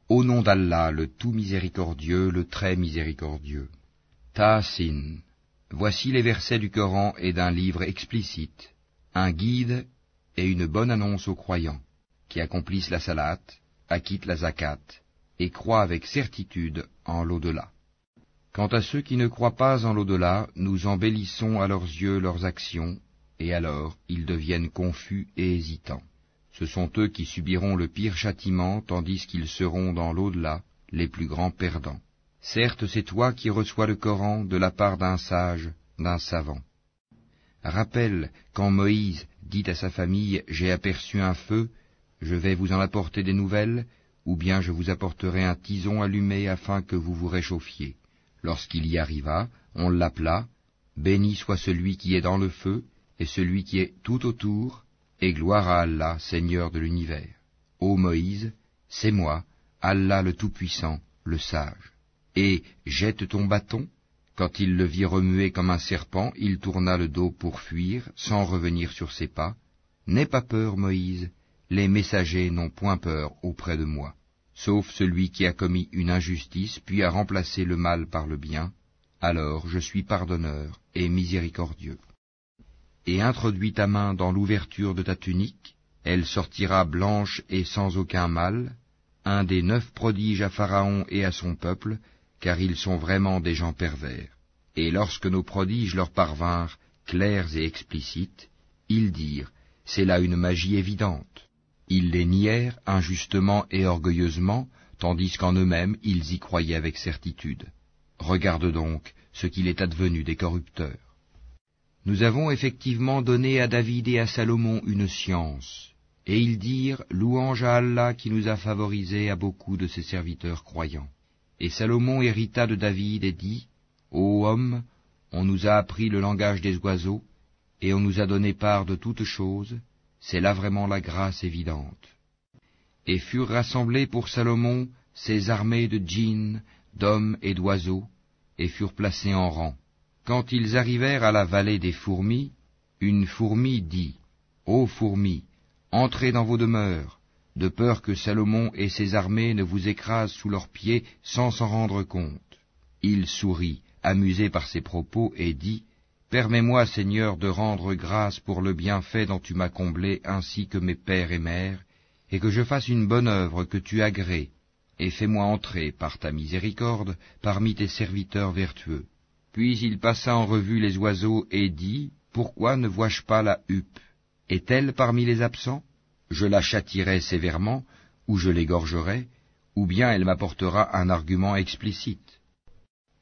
Au nom d'Allah, le tout miséricordieux, le très miséricordieux. Taasin. Voici les versets du Coran et d'un livre explicite, un guide et une bonne annonce aux croyants, qui accomplissent la salat, acquittent la zakat, et croient avec certitude en l'au-delà. Quant à ceux qui ne croient pas en l'au-delà, nous embellissons à leurs yeux leurs actions, et alors ils deviennent confus et hésitants. Ce sont eux qui subiront le pire châtiment, tandis qu'ils seront dans l'au-delà les plus grands perdants. Certes, c'est toi qui reçois le Coran de la part d'un sage, d'un savant. Rappelle quand Moïse dit à sa famille « J'ai aperçu un feu, je vais vous en apporter des nouvelles, ou bien je vous apporterai un tison allumé afin que vous vous réchauffiez. » Lorsqu'il y arriva, on l'appela « Béni soit celui qui est dans le feu, et celui qui est tout autour, et gloire à Allah, Seigneur de l'univers. Ô Moïse, c'est moi, Allah le Tout-Puissant, le Sage. Et jette ton bâton. » Quand il le vit remuer comme un serpent, il tourna le dos pour fuir, sans revenir sur ses pas. « N'aie pas peur, Moïse, les messagers n'ont point peur auprès de moi, sauf celui qui a commis une injustice, puis a remplacé le mal par le bien. Alors je suis pardonneur et miséricordieux. Et introduis ta main dans l'ouverture de ta tunique, elle sortira blanche et sans aucun mal, un des 9 prodiges à Pharaon et à son peuple, car ils sont vraiment des gens pervers. Et lorsque nos prodiges leur parvinrent, clairs et explicites, ils dirent, c'est là une magie évidente. Ils les nièrent injustement et orgueilleusement, tandis qu'en eux-mêmes ils y croyaient avec certitude. Regarde donc ce qu'il est advenu des corrupteurs. Nous avons effectivement donné à David et à Salomon une science, et ils dirent, louange à Allah qui nous a favorisés à beaucoup de ses serviteurs croyants. Et Salomon hérita de David et dit, ô homme, on nous a appris le langage des oiseaux, et on nous a donné part de toutes choses, c'est là vraiment la grâce évidente. Et furent rassemblés pour Salomon ces armées de djinns, d'hommes et d'oiseaux, et furent placés en rang. Quand ils arrivèrent à la vallée des fourmis, une fourmi dit, ô fourmis, entrez dans vos demeures, de peur que Salomon et ses armées ne vous écrasent sous leurs pieds sans s'en rendre compte. Il sourit, amusé par ses propos, et dit, permets-moi, Seigneur, de rendre grâce pour le bienfait dont tu m'as comblé ainsi que mes pères et mères, et que je fasse une bonne œuvre que tu agrées, et fais-moi entrer, par ta miséricorde, parmi tes serviteurs vertueux. Puis il passa en revue les oiseaux et dit, pourquoi ne vois-je pas la huppe? Est-elle parmi les absents? Je la châtierai sévèrement, ou je l'égorgerai, ou bien elle m'apportera un argument explicite.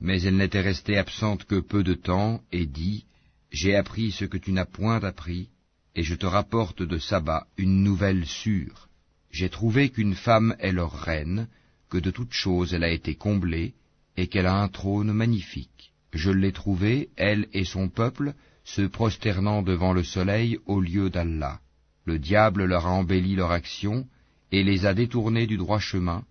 Mais elle n'était restée absente que peu de temps, et dit, j'ai appris ce que tu n'as point appris, et je te rapporte de Saba une nouvelle sûre. J'ai trouvé qu'une femme est leur reine, que de toutes choses elle a été comblée, et qu'elle a un trône magnifique. Je l'ai trouvée, elle et son peuple, se prosternant devant le soleil au lieu d'Allah. Le diable leur a embelli leur action, et les a détournés du droit chemin,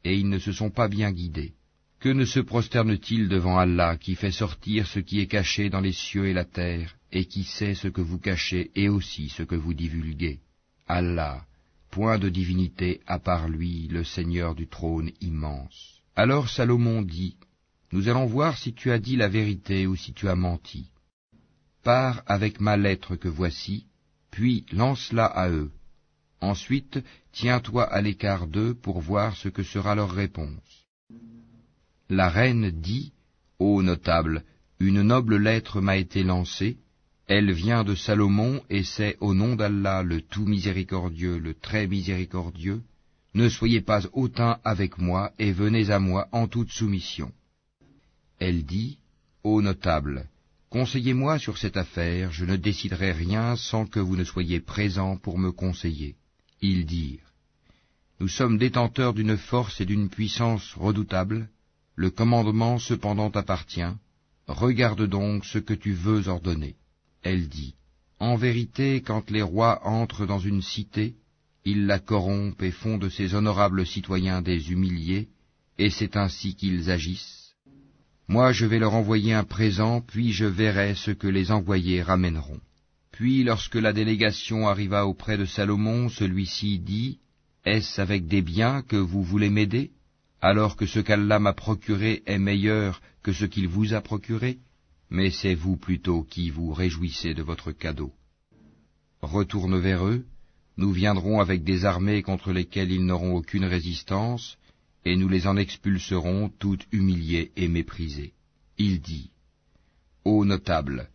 et ils ne se sont pas bien guidés. Que ne se prosterne-t-il devant Allah, qui fait sortir ce qui est caché dans les cieux et la terre, et qui sait ce que vous cachez et aussi ce que vous divulguez? Allah, point de divinité à part lui, le Seigneur du trône immense. Alors Salomon dit, nous allons voir si tu as dit la vérité ou si tu as menti. Pars avec ma lettre que voici, puis lance-la à eux. Ensuite, tiens-toi à l'écart d'eux pour voir ce que sera leur réponse. La reine dit, ô notable, une noble lettre m'a été lancée, elle vient de Salomon et c'est au nom d'Allah le tout miséricordieux, le très miséricordieux. Ne soyez pas hautain avec moi et venez à moi en toute soumission. Elle dit, ô notable, conseillez-moi sur cette affaire, je ne déciderai rien sans que vous ne soyez présents pour me conseiller. Ils dirent, nous sommes détenteurs d'une force et d'une puissance redoutables, le commandement cependant t'appartient, regarde donc ce que tu veux ordonner. Elle dit, en vérité, quand les rois entrent dans une cité, ils la corrompent et font de ses honorables citoyens des humiliés, et c'est ainsi qu'ils agissent. Moi je vais leur envoyer un présent, puis je verrai ce que les envoyés ramèneront. Puis lorsque la délégation arriva auprès de Salomon, celui-ci dit, est-ce avec des biens que vous voulez m'aider? alors que ce qu'Allah m'a procuré est meilleur que ce qu'il vous a procuré? Mais c'est vous plutôt qui vous réjouissez de votre cadeau. Retourne vers eux, nous viendrons avec des armées contre lesquelles ils n'auront aucune résistance, et nous les en expulserons toutes humiliées et méprisées. Il dit, Ô notables,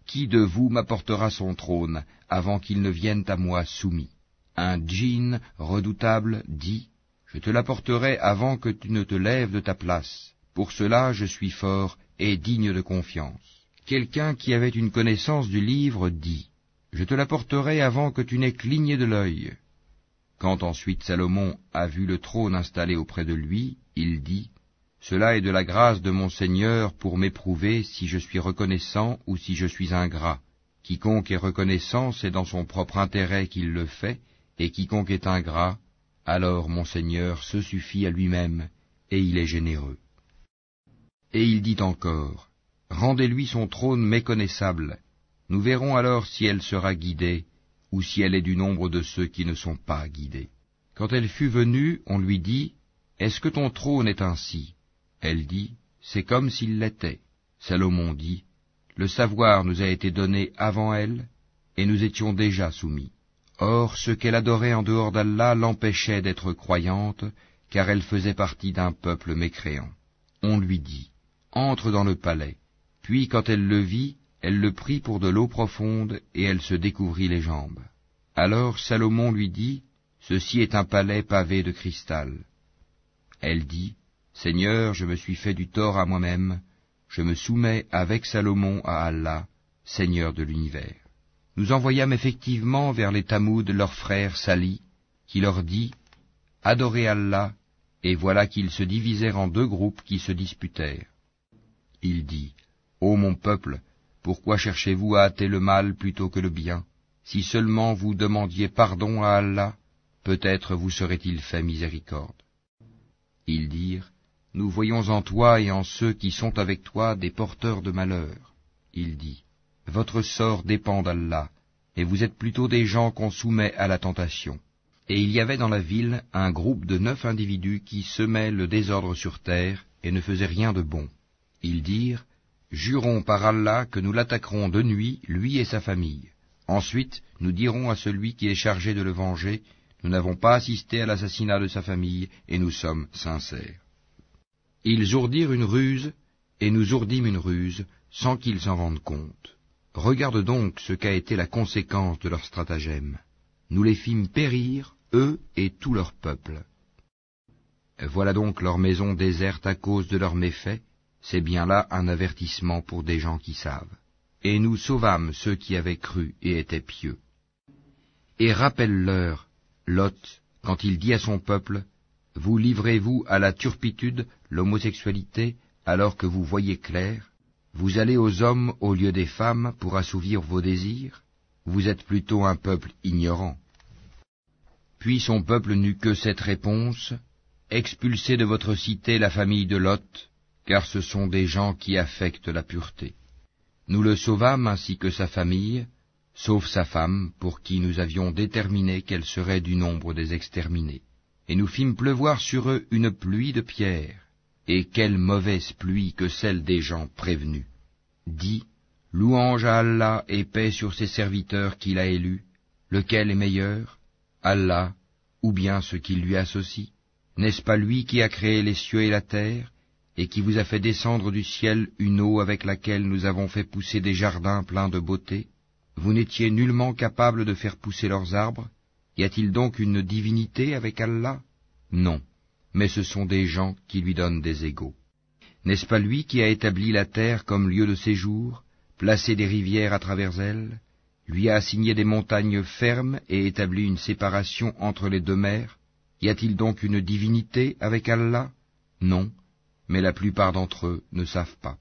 qui de vous m'apportera son trône avant qu'il ne vienne à moi soumis? Un djinn redoutable dit, je te l'apporterai avant que tu ne te lèves de ta place. Pour cela je suis fort et digne de confiance. Quelqu'un qui avait une connaissance du livre dit, je te l'apporterai avant que tu n'aies cligné de l'œil. Quand ensuite Salomon a vu le trône installé auprès de lui, il dit, cela est de la grâce de mon Seigneur pour m'éprouver si je suis reconnaissant ou si je suis ingrat. Quiconque est reconnaissant, c'est dans son propre intérêt qu'il le fait, et quiconque est ingrat, alors mon Seigneur se suffit à lui-même, et il est généreux. Et il dit encore, rendez-lui son trône méconnaissable, nous verrons alors si elle sera guidée, ou si elle est du nombre de ceux qui ne sont pas guidés. Quand elle fut venue, on lui dit, est-ce que ton trône est ainsi? Elle dit, c'est comme s'il l'était. Salomon dit, le savoir nous a été donné avant elle, et nous étions déjà soumis. Or, ce qu'elle adorait en dehors d'Allah l'empêchait d'être croyante, car elle faisait partie d'un peuple mécréant. On lui dit, entre dans le palais. Puis, quand elle le vit, elle le prit pour de l'eau profonde, et elle se découvrit les jambes. Alors Salomon lui dit, ceci est un palais pavé de cristal. Elle dit, Seigneur, je me suis fait du tort à moi-même, je me soumets avec Salomon à Allah, Seigneur de l'univers. Nous envoyâmes effectivement vers les Tamouds leur frère Sali, qui leur dit, adorez Allah, et voilà qu'ils se divisèrent en deux groupes qui se disputèrent. Il dit, ô mon peuple, pourquoi cherchez-vous à hâter le mal plutôt que le bien? Si seulement vous demandiez pardon à Allah, peut-être vous serait-il fait miséricorde. Ils dirent, nous voyons en toi et en ceux qui sont avec toi des porteurs de malheur. Il dit, votre sort dépend d'Allah, et vous êtes plutôt des gens qu'on soumet à la tentation. Et il y avait dans la ville un groupe de 9 individus qui semaient le désordre sur terre et ne faisaient rien de bon. Ils dirent, jurons par Allah que nous l'attaquerons de nuit, lui et sa famille. Ensuite, nous dirons à celui qui est chargé de le venger, nous n'avons pas assisté à l'assassinat de sa famille, et nous sommes sincères. Ils ourdirent une ruse, et nous ourdîmes une ruse, sans qu'ils s'en rendent compte. Regarde donc ce qu'a été la conséquence de leur stratagème. Nous les fîmes périr, eux et tout leur peuple. Voilà donc leur maison déserte à cause de leurs méfaits, c'est bien là un avertissement pour des gens qui savent. Et nous sauvâmes ceux qui avaient cru et étaient pieux. Et rappelle-leur, Lot, quand il dit à son peuple, vous livrez-vous à la turpitude, l'homosexualité, alors que vous voyez clair? Vous allez aux hommes au lieu des femmes pour assouvir vos désirs? Vous êtes plutôt un peuple ignorant. Puis son peuple n'eut que cette réponse, expulsez de votre cité la famille de Lot, car ce sont des gens qui affectent la pureté. Nous le sauvâmes ainsi que sa famille, sauf sa femme, pour qui nous avions déterminé qu'elle serait du nombre des exterminés. Et nous fîmes pleuvoir sur eux une pluie de pierres, et quelle mauvaise pluie que celle des gens prévenus. Dis, louange à Allah et paix sur ses serviteurs qu'il a élus, lequel est meilleur, Allah, ou bien ce qui lui associe? N'est-ce pas lui qui a créé les cieux et la terre, et qui vous a fait descendre du ciel une eau avec laquelle nous avons fait pousser des jardins pleins de beauté? Vous n'étiez nullement capable de faire pousser leurs arbres? Y a-t-il donc une divinité avec Allah? Non, mais ce sont des gens qui lui donnent des égaux. N'est-ce pas lui qui a établi la terre comme lieu de séjour, placé des rivières à travers elle, lui a assigné des montagnes fermes et établi une séparation entre les deux mers? Y a-t-il donc une divinité avec Allah? Non, mais la plupart d'entre eux ne savent pas.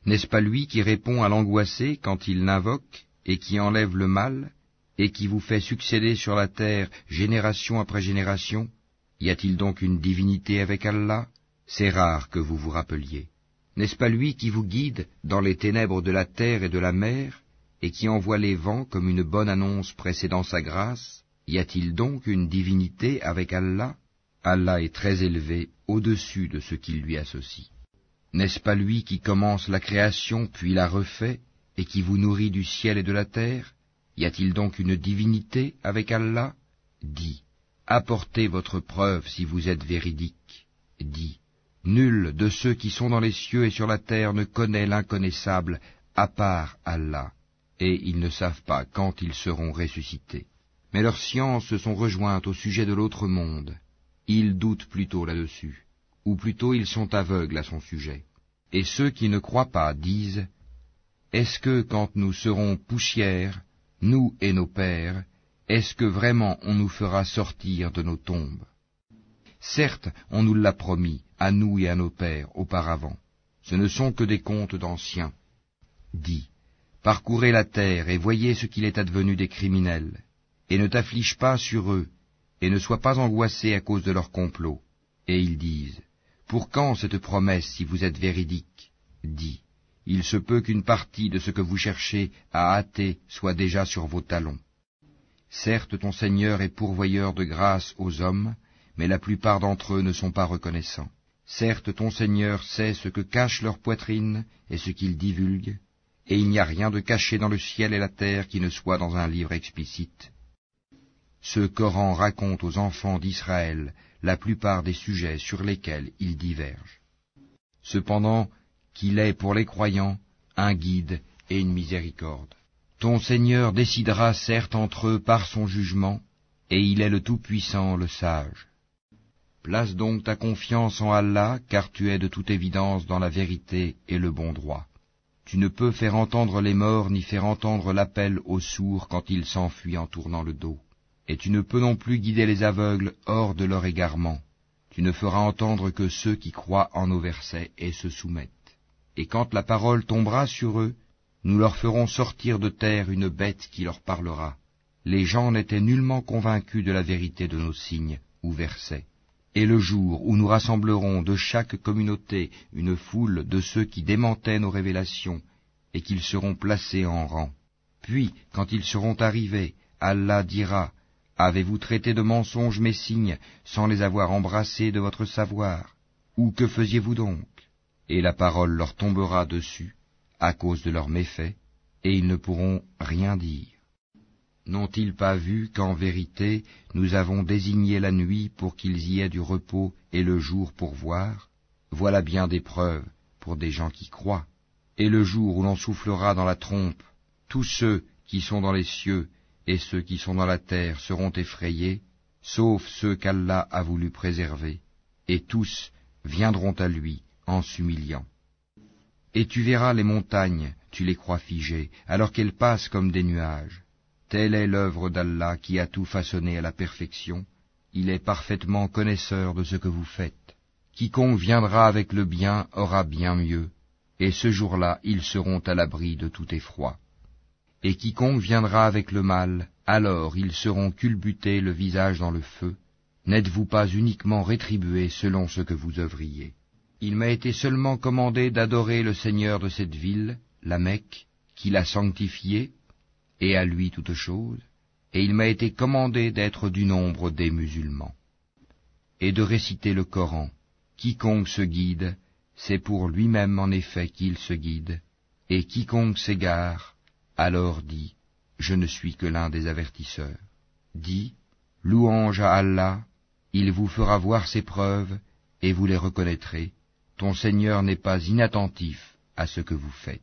N'est-ce pas lui qui répond à l'angoissé quand il l'invoque, et qui enlève le mal, et qui vous fait succéder sur la terre génération après génération? Y a-t-il donc une divinité avec Allah? C'est rare que vous vous rappeliez. N'est-ce pas lui qui vous guide dans les ténèbres de la terre et de la mer, et qui envoie les vents comme une bonne annonce précédant sa grâce? Y a-t-il donc une divinité avec Allah? Allah est très élevé au-dessus de ce qu'il lui associe. N'est-ce pas lui qui commence la création puis la refait, et qui vous nourrit du ciel et de la terre? Y a-t-il donc une divinité avec Allah? Dis, apportez votre preuve si vous êtes véridique. Dis, nul de ceux qui sont dans les cieux et sur la terre ne connaît l'inconnaissable à part Allah, et ils ne savent pas quand ils seront ressuscités. Mais leurs sciences se sont rejointes au sujet de l'autre monde. Ils doutent plutôt là-dessus, ou plutôt ils sont aveugles à son sujet. Et ceux qui ne croient pas disent, est-ce que quand nous serons poussière, nous et nos pères, est-ce que vraiment on nous fera sortir de nos tombes? Certes, on nous l'a promis, à nous et à nos pères, auparavant. Ce ne sont que des contes d'anciens. Dis, parcourez la terre et voyez ce qu'il est advenu des criminels, et ne t'afflige pas sur eux, et ne sois pas angoissé à cause de leur complot. Et ils disent, pour quand cette promesse si vous êtes véridique? Dis, il se peut qu'une partie de ce que vous cherchez à hâter soit déjà sur vos talons. Certes, ton Seigneur est pourvoyeur de grâce aux hommes, mais la plupart d'entre eux ne sont pas reconnaissants. Certes, ton Seigneur sait ce que cache leur poitrine et ce qu'ils divulguent, et il n'y a rien de caché dans le ciel et la terre qui ne soit dans un livre explicite. Ce Coran raconte aux enfants d'Israël la plupart des sujets sur lesquels ils divergent. Cependant, qu'il est pour les croyants un guide et une miséricorde. Ton Seigneur décidera certes entre eux par son jugement, et il est le Tout-Puissant, le Sage. Place donc ta confiance en Allah, car tu es de toute évidence dans la vérité et le bon droit. Tu ne peux faire entendre les morts ni faire entendre l'appel aux sourds quand ils s'enfuient en tournant le dos. Et tu ne peux non plus guider les aveugles hors de leur égarement. Tu ne feras entendre que ceux qui croient en nos versets et se soumettent. Et quand la parole tombera sur eux, nous leur ferons sortir de terre une bête qui leur parlera. Les gens n'étaient nullement convaincus de la vérité de nos signes ou versets. Et le jour où nous rassemblerons de chaque communauté une foule de ceux qui démentaient nos révélations, et qu'ils seront placés en rang. Puis, quand ils seront arrivés, Allah dira, avez-vous traité de mensonges mes signes, sans les avoir embrassés de votre savoir? Ou que faisiez-vous donc? Et la parole leur tombera dessus, à cause de leurs méfaits, et ils ne pourront rien dire. N'ont-ils pas vu qu'en vérité, nous avons désigné la nuit pour qu'ils y aient du repos et le jour pour voir? Voilà bien des preuves pour des gens qui croient. Et le jour où l'on soufflera dans la trompe, tous ceux qui sont dans les cieux et ceux qui sont dans la terre seront effrayés, sauf ceux qu'Allah a voulu préserver, et tous viendront à lui en s'humiliant. Et tu verras les montagnes, tu les crois figées, alors qu'elles passent comme des nuages. Telle est l'œuvre d'Allah qui a tout façonné à la perfection. Il est parfaitement connaisseur de ce que vous faites. Quiconque viendra avec le bien aura bien mieux, et ce jour-là ils seront à l'abri de tout effroi. Et quiconque viendra avec le mal, alors ils seront culbutés le visage dans le feu. N'êtes-vous pas uniquement rétribués selon ce que vous œuvriez? Il m'a été seulement commandé d'adorer le Seigneur de cette ville, la Mecque, qui l'a sanctifiée, et à lui toute chose, et il m'a été commandé d'être du nombre des musulmans, et de réciter le Coran. Quiconque se guide, c'est pour lui-même en effet qu'il se guide, et quiconque s'égare, alors dit, je ne suis que l'un des avertisseurs. Dis, louange à Allah, il vous fera voir ses preuves, et vous les reconnaîtrez. Ton Seigneur n'est pas inattentif à ce que vous faites.